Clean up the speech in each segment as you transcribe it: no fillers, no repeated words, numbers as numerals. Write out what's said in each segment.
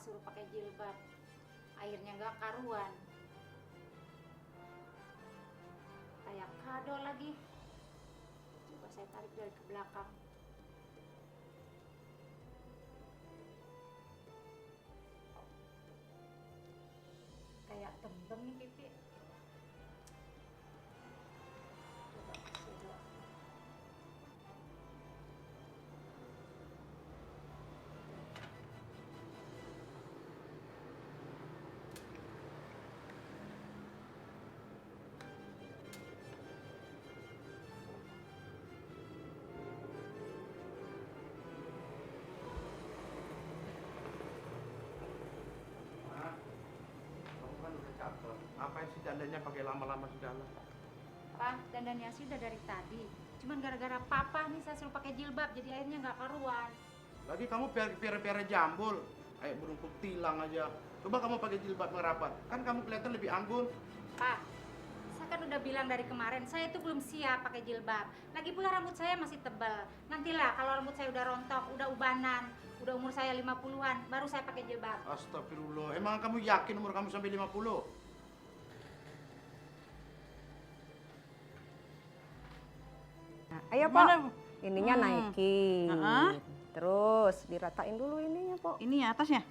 suruh pakai jilbab, akhirnya nggak karuan. Kayak kado lagi. Coba saya tarik dari ke belakang. Kayak tembem nih pipi. Coba saya doa. Ngapain sih dandannya pakai lama-lama segala? Pak, dandannya sih udah dari tadi. Cuman gara-gara papa nih saya suruh pakai jilbab, jadi akhirnya nggak karuan. Lagi kamu pere-pere jambul, kayak burung kutilang aja. Coba kamu pakai jilbab merapat, kan kamu kelihatan lebih anggun. Pak, saya kan udah bilang dari kemarin, saya itu belum siap pakai jilbab. Lagi pula rambut saya masih tebal. Nantilah kalau rambut saya udah rontok, udah ubanan, udah umur saya 50-an, baru saya pakai jilbab. Astagfirullah, emang kamu yakin umur kamu sampai 50? Nah, ayo Pok, ininya naikin. Terus diratain dulu ininya Pok. Ini ya atasnya?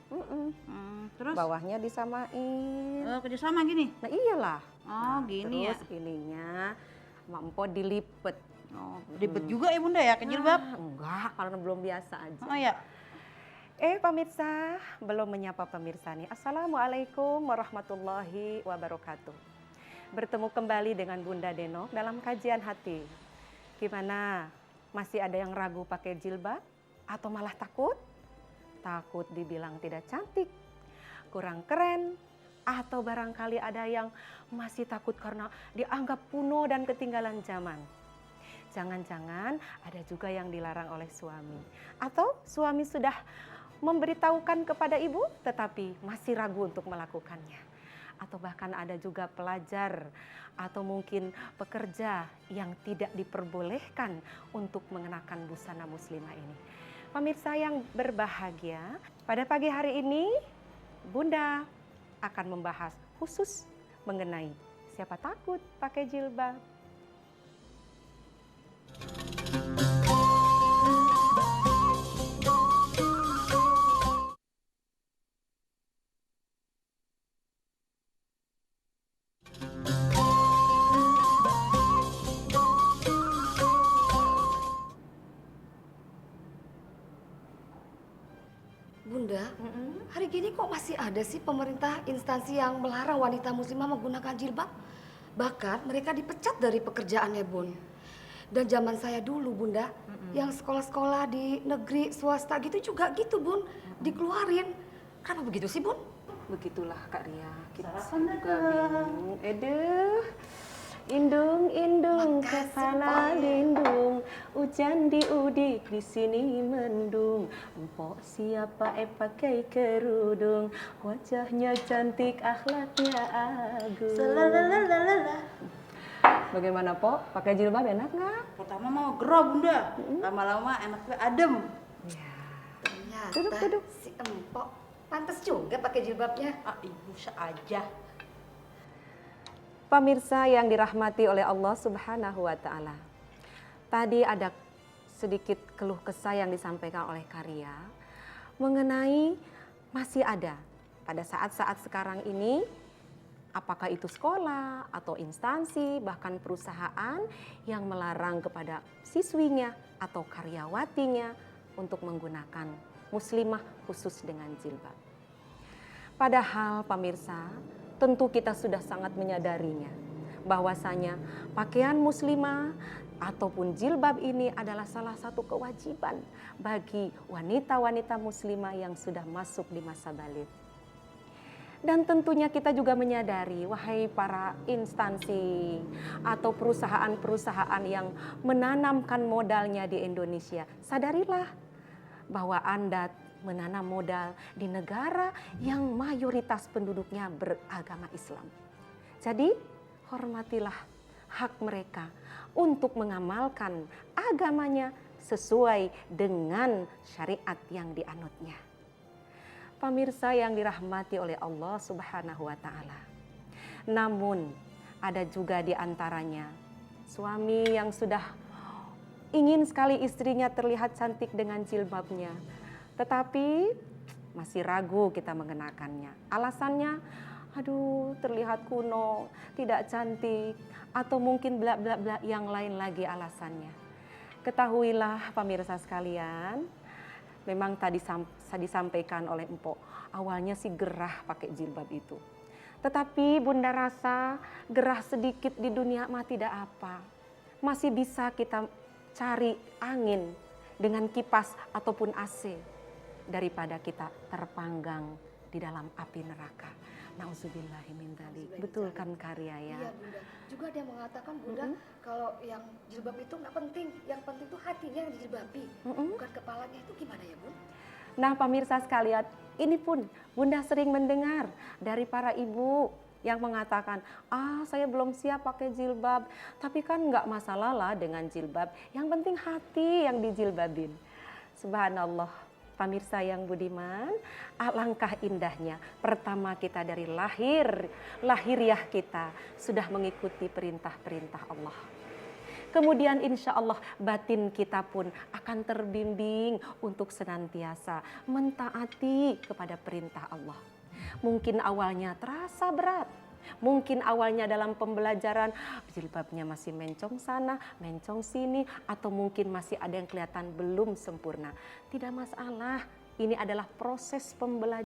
Terus? Bawahnya disamain. Oh, kerjasama gini? Nah iyalah. Oh, gini terus ya? ininya sama Empok dilipet. Oh, ribet juga ya Bunda ya ke jilbab? Enggak, karena belum biasa aja. Oh ya? Pemirsa, belum menyapa pemirsa nih. Assalamualaikum warahmatullahi wabarakatuh. Bertemu kembali dengan Bunda Denok dalam kajian hati. Gimana? Masih ada yang ragu pakai jilbab? Atau malah takut? Takut dibilang tidak cantik, kurang keren, atau barangkali ada yang masih takut karena dianggap kuno dan ketinggalan zaman. Jangan-jangan ada juga yang dilarang oleh suami. Atau suami sudah memberitahukan kepada ibu tetapi masih ragu untuk melakukannya. Atau bahkan ada juga pelajar atau mungkin pekerja yang tidak diperbolehkan untuk mengenakan busana muslimah ini. Pemirsa yang berbahagia, pada pagi hari ini Bunda akan membahas khusus mengenai siapa takut pakai jilbab. Bunda, hari gini kok masih ada sih pemerintah instansi yang melarang wanita muslimah menggunakan jilbab? Bahkan mereka dipecat dari pekerjaannya, Bun. Dan zaman saya dulu, Bunda, yang sekolah-sekolah di negeri swasta gitu juga gitu, Bun. Dikeluarin. Kenapa begitu sih, Bun? Begitulah Kak Ria, kita juga bingung. Indung kepala lindung, hujan diudik di sini mendung. Empok siapa pakai kerudung, wajahnya cantik akhlaknya agung. Bagaimana Pok? Pakai jilbab enak nggak? Pertama mau gerah Bunda, lama-lama enaknya adem. Ya. Ternyata Duduk. si Empok pantas juga pakai jilbabnya. Ah, ibu saja. Pemirsa yang dirahmati oleh Allah Subhanahu wa Ta'ala. Tadi ada sedikit keluh kesah yang disampaikan oleh Karya mengenai masih ada pada saat-saat sekarang ini, apakah itu sekolah atau instansi bahkan perusahaan yang melarang kepada siswinya atau karyawatinya untuk menggunakan muslimah khusus dengan jilbab. Padahal pemirsa, tentu kita sudah sangat menyadarinya bahwasanya pakaian muslimah ataupun jilbab ini adalah salah satu kewajiban bagi wanita-wanita muslimah yang sudah masuk di masa balik. Dan tentunya kita juga menyadari, wahai para instansi atau perusahaan-perusahaan yang menanamkan modalnya di Indonesia, sadarilah bahwa Anda menanam modal di negara yang mayoritas penduduknya beragama Islam. Jadi, hormatilah hak mereka untuk mengamalkan agamanya sesuai dengan syariat yang dianutnya. Pemirsa yang dirahmati oleh Allah Subhanahu wa taala. Namun ada juga di antaranya suami yang sudah ingin sekali istrinya terlihat cantik dengan jilbabnya, tetapi masih ragu kita mengenakannya. Alasannya, aduh terlihat kuno, tidak cantik, atau mungkin bla bla bla yang lain lagi alasannya. Ketahuilah pemirsa sekalian, memang tadi disampaikan oleh Empok, awalnya sih gerah pakai jilbab itu. Tetapi Bunda rasa gerah sedikit di dunia mah tidak apa. Masih bisa kita cari angin dengan kipas ataupun AC daripada kita terpanggang di dalam api neraka. Nauzubillahi min dzalik. Betul kan Karya ya? Iya Bunda. Juga dia mengatakan Bunda kalau yang jilbab itu nggak penting, yang penting itu hatinya yang dijilbabi, bukan kepalanya. Itu gimana ya Bun? Nah pemirsa sekalian, ini pun Bunda sering mendengar dari para ibu yang mengatakan, saya belum siap pakai jilbab, tapi kan nggak masalah lah dengan jilbab, yang penting hati yang dijilbabin. Subhanallah, pemirsa yang budiman, alangkah indahnya pertama kita dari lahiriah kita sudah mengikuti perintah-perintah Allah. Kemudian insya Allah batin kita pun akan terbimbing untuk senantiasa mentaati kepada perintah Allah. Mungkin awalnya terasa berat, mungkin awalnya dalam pembelajaran jilbabnya masih mencong sana, mencong sini, atau mungkin masih ada yang kelihatan belum sempurna. Tidak masalah, ini adalah proses pembelajaran.